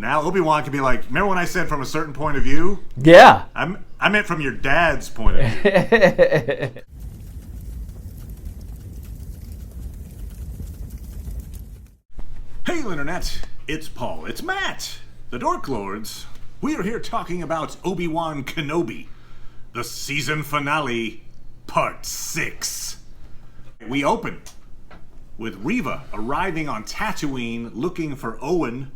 Now Obi-Wan can be like, remember when I said from a certain point of view? Yeah. I meant from your dad's point of view. Hey, Internet. It's Paul. It's Matt. The Dork Lords. We are here talking about Obi Wan Kenobi. The season finale, part 6. We open with Reva arriving on Tatooine looking for Owen,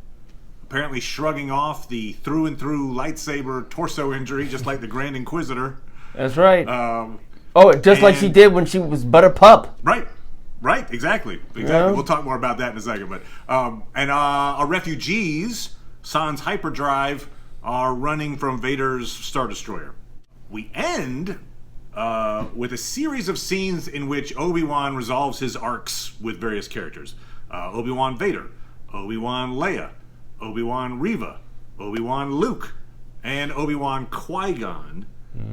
apparently shrugging off the through-and-through lightsaber torso injury, just like the Grand Inquisitor. That's right. Just like she did when she was but a pup. Right, exactly. Yeah. We'll talk more about that in a second. But our refugees, Sans hyperdrive, are running from Vader's Star Destroyer. We end with a series of scenes in which Obi-Wan resolves his arcs with various characters. Obi-Wan Vader, Obi-Wan Leia, Obi-Wan Reva, Obi-Wan Luke, and Obi-Wan Qui-Gon.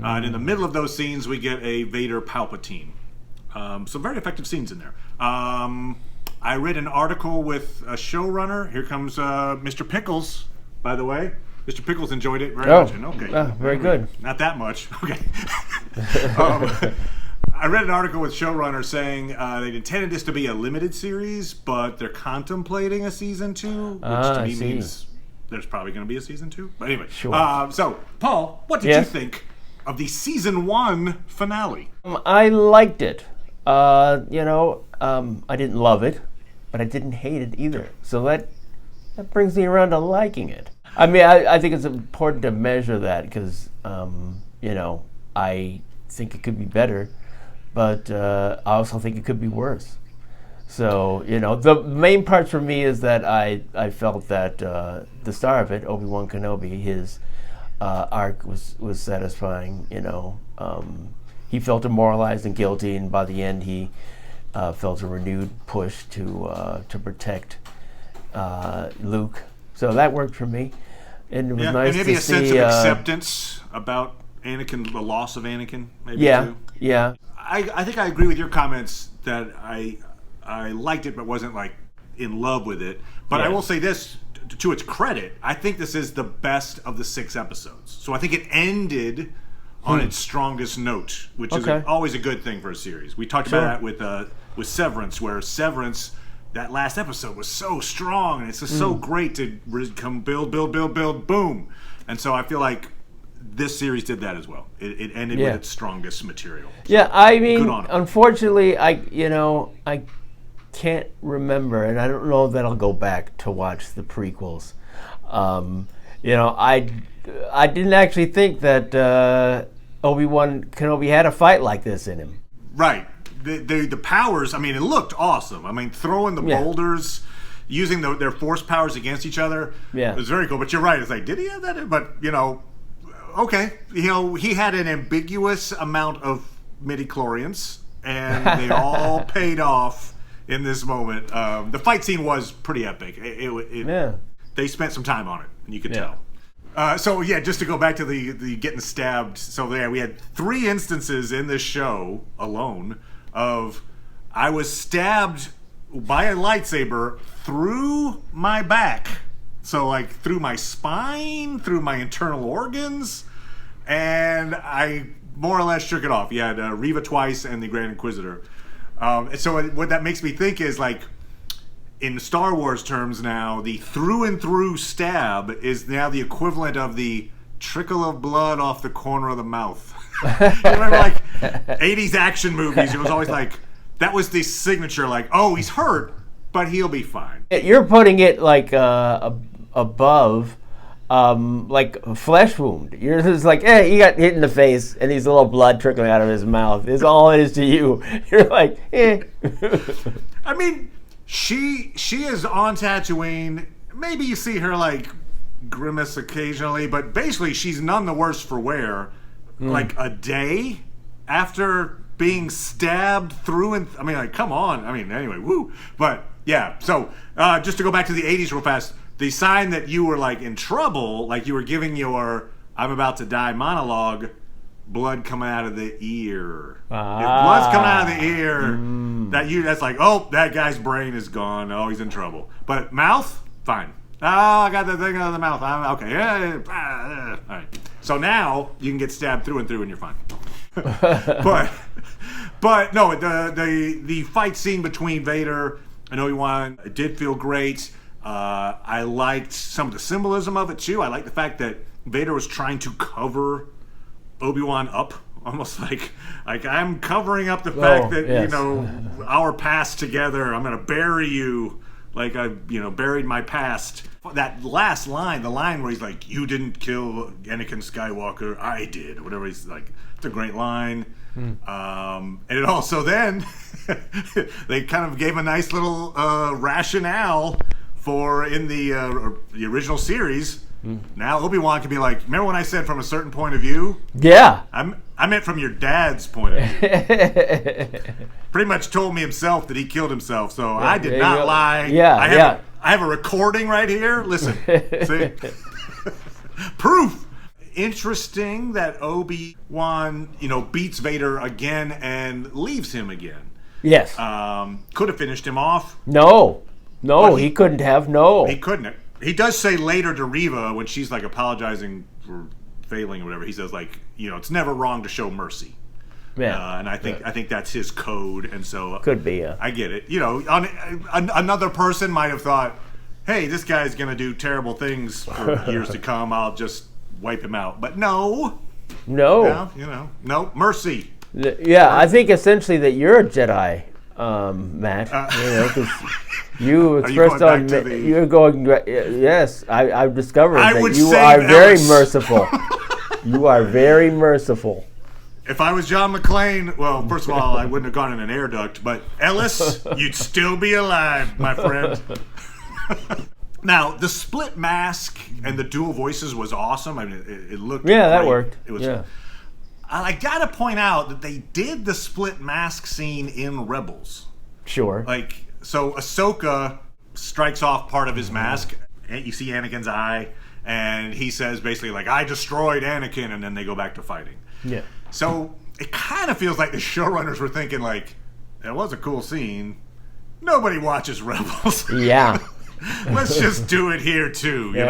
And in the middle of those scenes, we get a Vader Palpatine. Some very effective scenes in there. I read an article with a showrunner. Here comes Mr. Pickles, by the way. Mr. Pickles enjoyed it very much. Okay. Very good. Not that much. Okay. I read an article with showrunner saying they intended this to be a limited series, but they're contemplating a season 2, which to me means there's probably going to be a season 2. But anyway. Sure. So, Paul, what did you think of the season 1 finale? I liked it. I didn't love it, but I didn't hate it either. So that brings me around to liking it. I mean, I think it's important to measure that because, I think it could be better, but I also think it could be worse. So, the main part for me is that I felt that the star of it, Obi Wan Kenobi, his arc was satisfying. He felt demoralized and guilty, and by the end, he felt a renewed push to protect Luke. So that worked for me. And it was nice to see... maybe a sense of acceptance about Anakin, the loss of Anakin, maybe, too. Yeah. I think I agree with your comments that I liked it but wasn't, in love with it. But I will say this, to its credit, I think this is the best of the 6 episodes. So I think it ended on its strongest note, which is always a good thing for a series. We talked about that with Severance, where Severance... that last episode was so strong, and it's just so great to come build, boom. And so I feel like this series did that as well. It ended with its strongest material. Yeah, I mean, unfortunately, I can't remember, and I don't know that I'll go back to watch the prequels. I didn't actually think that Obi-Wan Kenobi had a fight like this in him. Right. The powers, I mean, it looked awesome. I mean, throwing the boulders, using their force powers against each other, it was very cool. But you're right. It's like, did he have that? But, okay. He had an ambiguous amount of midichlorians, and they all paid off in this moment. The fight scene was pretty epic. They spent some time on it, and you could tell. Just to go back to the getting stabbed. So, we had 3 instances in this show alone of I was stabbed by a lightsaber through my back. So, through my spine, through my internal organs, and I more or less shook it off. You had Reva twice and the Grand Inquisitor. So what that makes me think is, in Star Wars terms now, the through-and-through stab is now the equivalent of the trickle of blood off the corner of the mouth. You remember, 80s action movies, it was always that was the signature, oh, he's hurt, but he'll be fine. You're putting it, above, a flesh wound. You're just he got hit in the face, and there's a little blood trickling out of his mouth. It's all it is to you. You're like, I mean... She is on Tatooine. Maybe you see her grimace occasionally, but basically she's none the worse for wear. A day after being stabbed through and come on. Anyway, woo. But yeah, so just to go back to the 80s real fast, the sign that you were in trouble, you were giving your "I'm about to die" monologue, blood coming out of the ear. If blood's coming out of the ear, that's oh, that guy's brain is gone. Oh, he's in trouble. But mouth, fine. Oh, I got the thing out of the mouth. Okay, all right. So now you can get stabbed through and through, and you're fine. but no, the fight scene between Vader and Obi-Wan did feel great. I liked some of the symbolism of it too. I liked the fact that Vader was trying to cover Obi-Wan up, almost like I'm covering up the fact that yes. Our past together. I'm going to bury you like I buried my past. That last line, the line where he's like, "You didn't kill Anakin Skywalker, I did." Whatever he's like, it's a great line. And it also then they kind of gave a nice little rationale for in the original series. Now Obi-Wan can be like, remember when I said from a certain point of view? Yeah. I meant from your dad's point of view. Pretty much told me himself that he killed himself, so I did not lie. Yeah, I have a recording right here. Listen. See? Proof. Interesting that Obi-Wan, beats Vader again and leaves him again. Yes. Could have finished him off. No, he couldn't have. No. He couldn't. He does say later to Reva when she's like apologizing for failing or whatever. He says like, it's never wrong to show mercy. Yeah. And I think that's his code, and so could be. I get it. Another person might have thought, "Hey, this guy's gonna do terrible things for years to come. I'll just wipe him out." But no. No, mercy. Yeah, I think essentially that you're a Jedi, Matt. Because you expressed you're going. Yes, I've discovered that you are very merciful. You are very merciful. If I was John McClane, well, first of all, I wouldn't have gone in an air duct. But Ellis, you'd still be alive, my friend. Now, the split mask and the dual voices was awesome. I mean, it looked great. That worked. It was. I gotta point out that they did the split mask scene in Rebels. Sure. So Ahsoka strikes off part of his mask, and you see Anakin's eye, and he says basically like, "I destroyed Anakin," and then they go back to fighting. Yeah. So it kind of feels like the showrunners were thinking like, "That was a cool scene. Nobody watches Rebels." Yeah. Let's just do it here too. It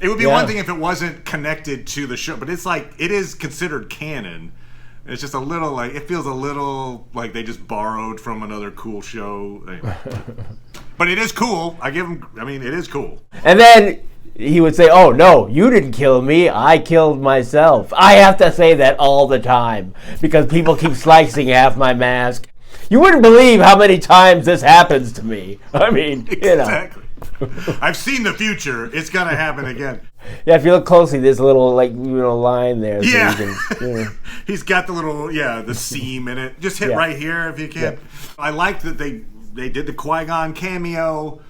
would be one thing if it wasn't connected to the show, but it's like it is considered canon. It's just a little like it feels a little like they just borrowed from another cool show. Anyway. But it is cool. It is cool. And then he would say, "Oh no, you didn't kill me. I killed myself." I have to say that all the time because people keep slicing half my mask. You wouldn't believe how many times this happens to me. I mean, exactly. I've seen the future. It's gonna happen again. Yeah, if you look closely, there's a little line there. Yeah, so he's got the little the seam in it. Just hit right here if you can. Yeah. I liked that they did the Qui-Gon cameo.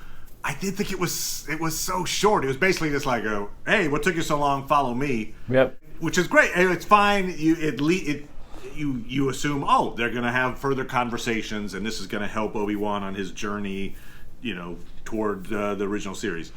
I did think it was so short. It was basically just like hey, what took you so long? Follow me. Yep. Which is great. It's fine. You assume, they're going to have further conversations, and this is going to help Obi-Wan on his journey, toward the original series.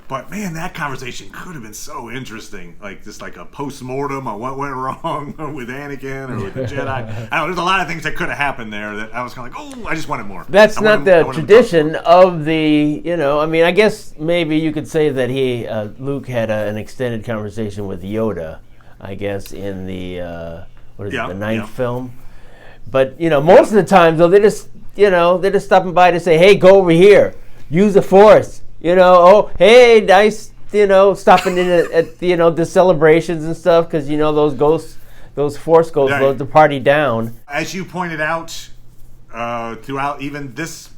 But man, that conversation could have been so interesting, like just like a post-mortem on what went wrong with Anakin or with the Jedi. I don't know, there's a lot of things that could have happened there that I was kind of like, I just wanted more. That's not the tradition of the, I guess maybe you could say that Luke had an extended conversation with Yoda, I guess, in the, the ninth film. But, most of the time, though, they're just stopping by to say, "Hey, go over here, use the Force." Hey, nice, stopping in at the celebrations and stuff, because, those ghosts, those Force ghosts load the party down. As you pointed out, throughout even this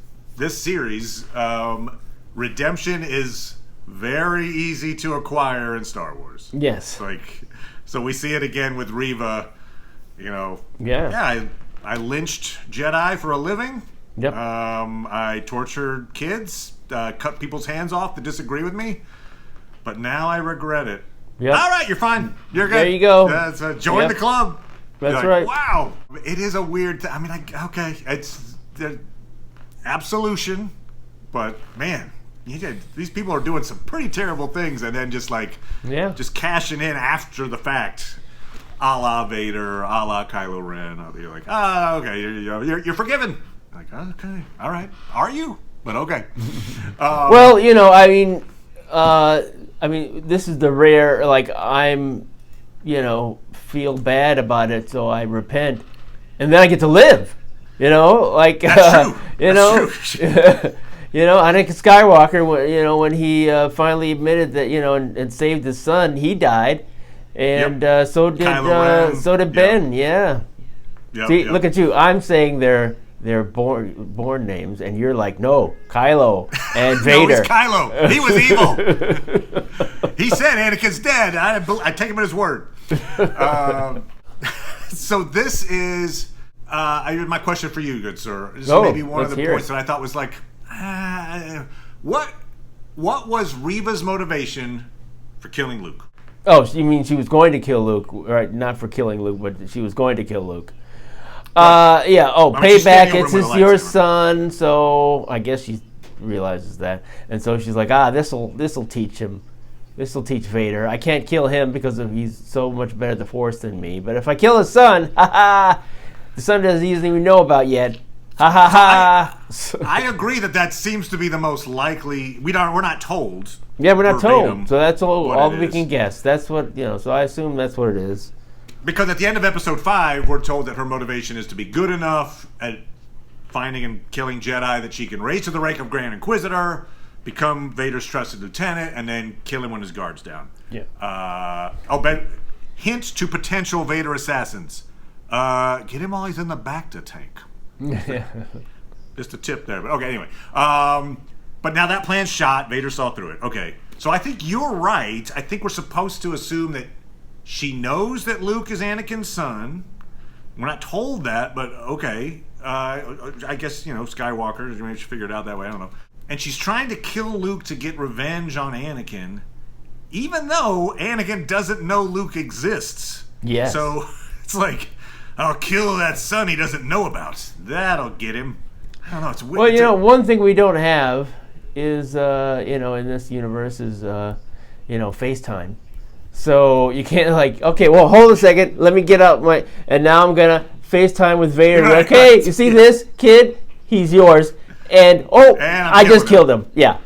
series, redemption is very easy to acquire in Star Wars. Yes. So we see it again with Reva, Yeah. I lynched Jedi for a living. Yep. I tortured kids, cut people's hands off that disagree with me, but now I regret it. Yep. All right, you're fine. You're good. There you go. Join the club. That's right. Wow. It is a weird it's the absolution, but man, these people are doing some pretty terrible things, and then just cashing in after the fact. A la Vader, a la Kylo Ren. You're like, okay, you're forgiven. Like, okay, all right. Are you? But okay. Well, I mean, this is the rare, like, I'm, feel bad about it, so I repent, and then I get to live, like, That's true. That's true. Anakin Skywalker, when he finally admitted that, and saved his son, he died, and so did Ben, yeah. Yep, See, look at you. I'm saying they're born names, and you're like, no, Kylo and Vader. No, it's Kylo. He was evil. He said Anakin's dead. I take him at his word. So this is my question for you, good sir. This is maybe one of the points that I thought was like, what was Reva's motivation for killing Luke? Oh, you mean she was going to kill Luke, right? Not for killing Luke, but she was going to kill Luke. Yeah. Oh, payback. It's your son. So I guess she realizes that, and so she's like, this'll teach him. This'll teach Vader. I can't kill him because he's so much better at the Force than me. But if I kill his son, the son doesn't even know about yet. I agree that seems to be the most likely. We're not told. Yeah, we're not told. So that's all we can guess. That's what So I assume that's what it is. Because at the end of Episode 5, we're told that her motivation is to be good enough at finding and killing Jedi that she can raise to the rank of Grand Inquisitor, become Vader's trusted lieutenant, and then kill him when his guard's down. Yeah. But hint to potential Vader assassins. Get him while he's in the Bacta tank. Just a tip there. But okay, anyway. But now that plan's shot. Vader saw through it. Okay. So I think you're right. I think we're supposed to assume that she knows that Luke is Anakin's son. We're not told that, but okay. I guess, Skywalker, maybe she figured it out that way. I don't know. And she's trying to kill Luke to get revenge on Anakin, even though Anakin doesn't know Luke exists. Yes. So it's like, I'll kill that son he doesn't know about. That'll get him. I don't know. It's weird. Well, one thing we don't have is, in this universe is, FaceTime. So you can't okay, well, hold a second. Let me get out and now I'm going to FaceTime with Vader. Right, okay, right. You see this kid? He's yours. And I just killed him. Yeah.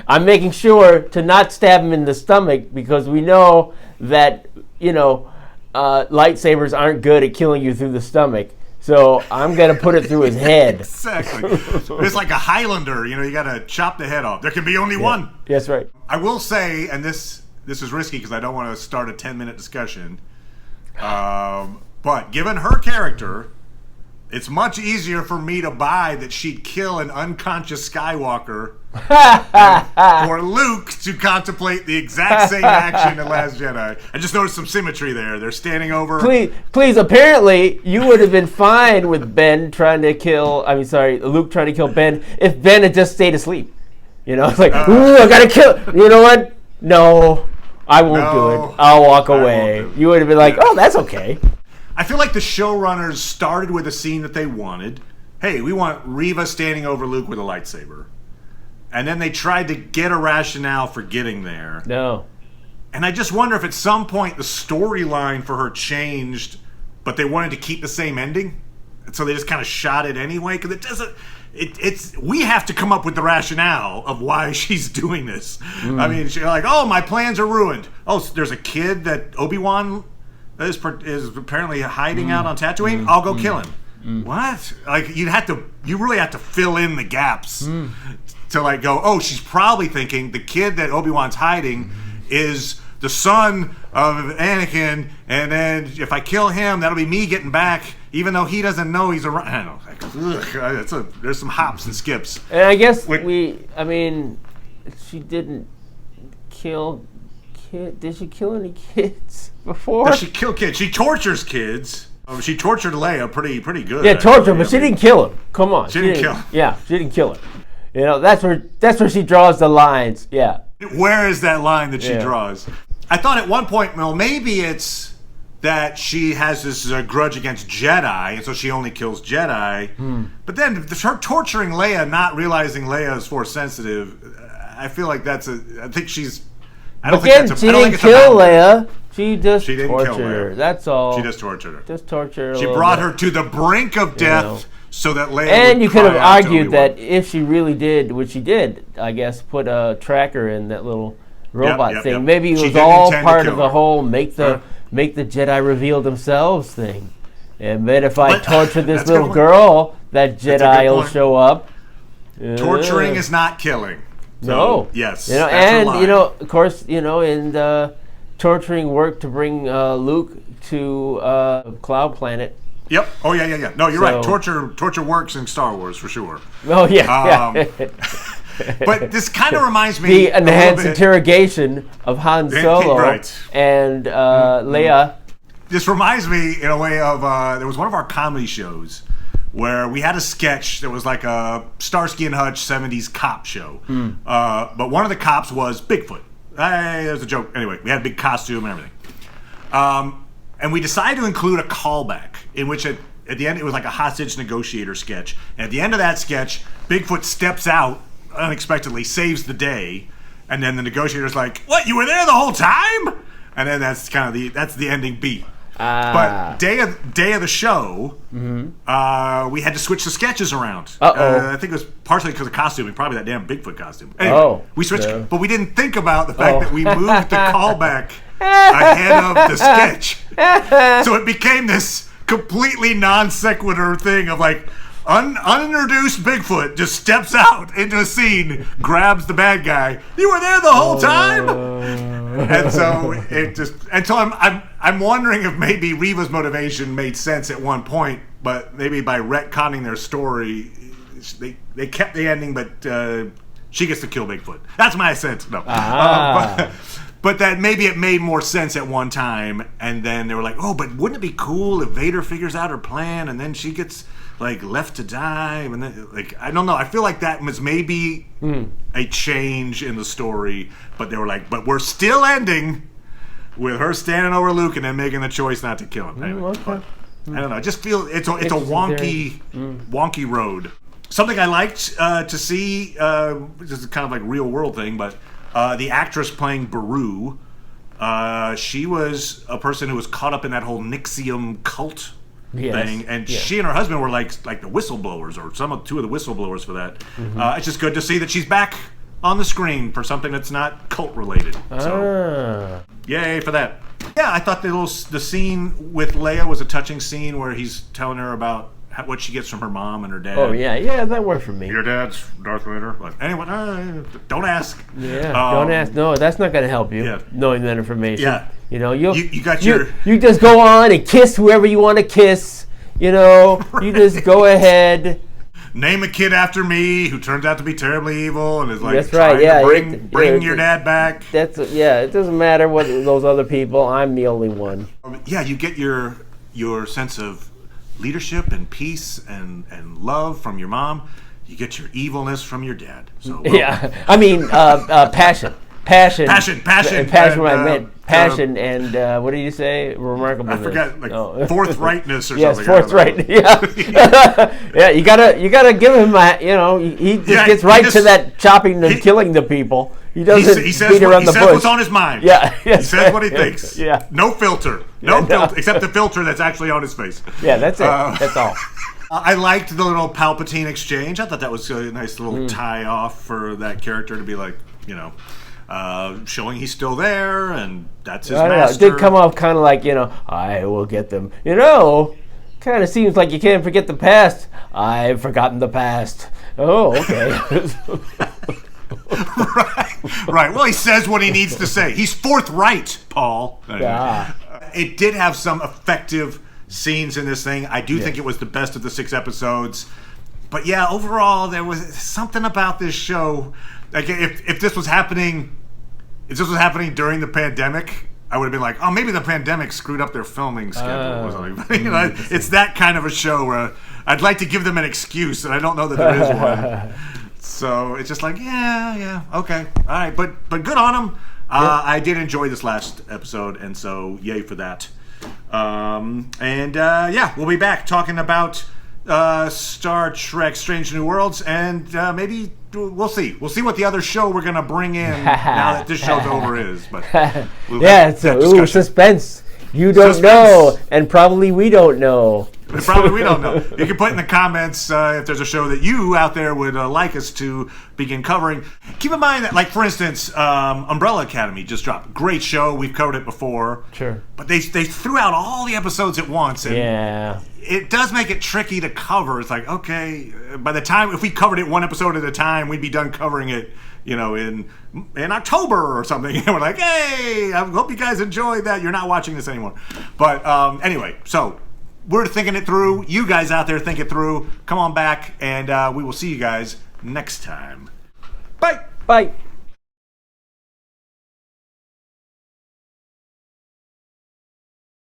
I'm making sure to not stab him in the stomach because we know that, lightsabers aren't good at killing you through the stomach. So I'm going to put it through his head. Exactly. It's like a Highlander, you got to chop the head off. There can be only one. That's right. I will say, and this is risky because I don't want to start a 10-minute discussion, but given her character, it's much easier for me to buy that she'd kill an unconscious Skywalker for Luke to contemplate the exact same action in Last Jedi. I just noticed some symmetry there. They're standing over. Please. Apparently, you would have been fine with Luke trying to kill Ben if Ben had just stayed asleep. It's like, ooh, I gotta kill. You know what? No, I won't do it. I'll walk away. You would have been like, oh, that's okay. I feel like the showrunners started with a scene that they wanted. Hey, we want Reva standing over Luke with a lightsaber. And then they tried to get a rationale for getting there. No. And I just wonder if at some point the storyline for her changed, but they wanted to keep the same ending. And so they just kind of shot it anyway. Because it doesn't... we have to come up with the rationale of why she's doing this. I mean, she's like, oh, my plans are ruined. Oh, so there's a kid that Obi Wan is apparently hiding out on Tatooine. I'll go kill him. What? Like you really have to fill in the gaps to go. Oh, she's probably thinking the kid that Obi Wan's hiding is the son of Anakin, and then if I kill him, that'll be me getting back, even though he doesn't know he's around. I don't know. There's some hops and skips. And I guess she didn't kill. Did she kill any kids before? Does she kill kids? She tortures kids. She tortured Leia pretty good. Yeah, torture, but she didn't kill him. Come on, she didn't kill him. Yeah, she didn't kill him. That's where she draws the lines. Yeah. Where is that line that she draws? I thought at one point, well, maybe it's that she has this grudge against Jedi, and so she only kills Jedi. But then her torturing Leia, not realizing Leia is Force sensitive, I feel like I think she's. I don't think she didn't kill Leia. She didn't tortured her. That's all. She just tortured her. Just tortured her. She brought her to the brink of death so that Leia and would you could have cry out to argued Obi-Wan. that if she really did, which she did, I guess, put a tracker in that little robot thing. Maybe it was all part of the whole make the Jedi reveal themselves thing. And then if I torture this little girl, that Jedi will show up. Torturing is not killing. So, no. Yes. Of course, and torturing worked to bring Luke to Cloud Planet. Yep. Oh yeah. No, you're right. Torture works in Star Wars for sure. Oh yeah. But this kind of reminds me the enhanced interrogation of Han Solo and Leia. This reminds me in a way of there was one of our comedy shows where we had a sketch that was like a Starsky and Hutch 70s cop show. But one of the cops was Bigfoot. Hey, there's a joke. Anyway, we had a big costume and everything. And we decided to include a callback in which at the end it was like a hostage negotiator sketch. And at the end of that sketch, Bigfoot steps out unexpectedly, saves the day, and then the negotiator's like, "What? You were there the whole time?" And then that's kind of the ending beat. But day of the show, we had to switch the sketches around. I think it was partially because of costuming, probably that damn Bigfoot costume. Anyway, we switched, but we didn't think about the fact that we moved the callback ahead of the sketch. So it became this completely non sequitur thing of like unintroduced Bigfoot just steps out into a scene, grabs the bad guy. You were there the whole time. And so I'm wondering if maybe Reva's motivation made sense at one point, but maybe by retconning their story, they kept the ending, but she gets to kill Bigfoot. That's my sense. No. But that maybe it made more sense at one time, and then they were like, "Oh, but wouldn't it be cool if Vader figures out her plan, and then she gets like left to die?" And then, like, I don't know. I feel like that was maybe a change in the story, but they were like, "But we're still ending with her standing over Luke and then making the choice not to kill him." Anyway, I don't know. I just feel it's a wonky road. Something I liked to see. This is kind of like real world thing, but. The actress playing Beru, she was a person who was caught up in that whole Nixium cult thing, and she and her husband were like the whistleblowers, or two of the whistleblowers for that. It's just good to see that she's back on the screen for something that's not cult related. So, yay for that! Yeah, I thought the scene with Leia was a touching scene where he's telling her about what she gets from her mom and her dad. Oh yeah, that worked for me. Your dad's Darth Vader. Like, anyway, don't ask. Yeah, don't ask. No, that's not going to help you. Knowing that information. Yeah, you just go on and kiss whoever you want to kiss. Right. You just go ahead. Name a kid after me who turns out to be terribly evil and is like that's right. Yeah, bring your dad back. It doesn't matter what those other people. I'm the only one. You get your sense of leadership and peace and love from your mom. You get your evilness from your dad. So I mean passion. Passion. Passion and what did you say? Remarkableness. I forgot, forthrightness or something. Yes, forthright. Yeah. You gotta give him he just gets right to that chopping and killing the people. He doesn't beat around the bush. He says what's on his mind. Yeah. He says what he thinks. Yeah. No filter. No filter, except the filter that's actually on his face. Yeah, that's it. That's all. I liked the little Palpatine exchange. I thought that was a nice little tie-off for that character to be like, showing he's still there and that's his master. It did come off kind of like, I will get them. Kind of seems like you can't forget the past. I've forgotten the past. Oh, okay. Right. Well, he says what he needs to say. He's forthright, Paul. It did have some effective scenes in this thing. I do think it was the best of the 6 episodes. But yeah, overall, there was something about this show. Like, if this was happening during the pandemic, I would have been like, oh, maybe the pandemic screwed up their filming schedule or something. But, it's that kind of a show where I'd like to give them an excuse, and I don't know that there is one. So it's just like, yeah, okay, all right, but good on them. I did enjoy this last episode, and so yay for that. We'll be back talking about Star Trek: Strange New Worlds, and maybe we'll see what the other show we're gonna bring in now that this show's over is. But it's suspense. You don't know, and probably we don't know. Probably, we don't know. You can put in the comments if there's a show that you out there would like us to begin covering. Keep in mind that, like, for instance, Umbrella Academy just dropped. Great show. We've covered it before. Sure. But they threw out all the episodes at once. And it does make it tricky to cover. It's like, okay, by the time, if we covered it one episode at a time, we'd be done covering it, in October or something. And we're like, hey, I hope you guys enjoyed that. You're not watching this anymore. But anyway, so we're thinking it through. You guys out there think it through. Come on back, and we will see you guys next time. Bye. Bye.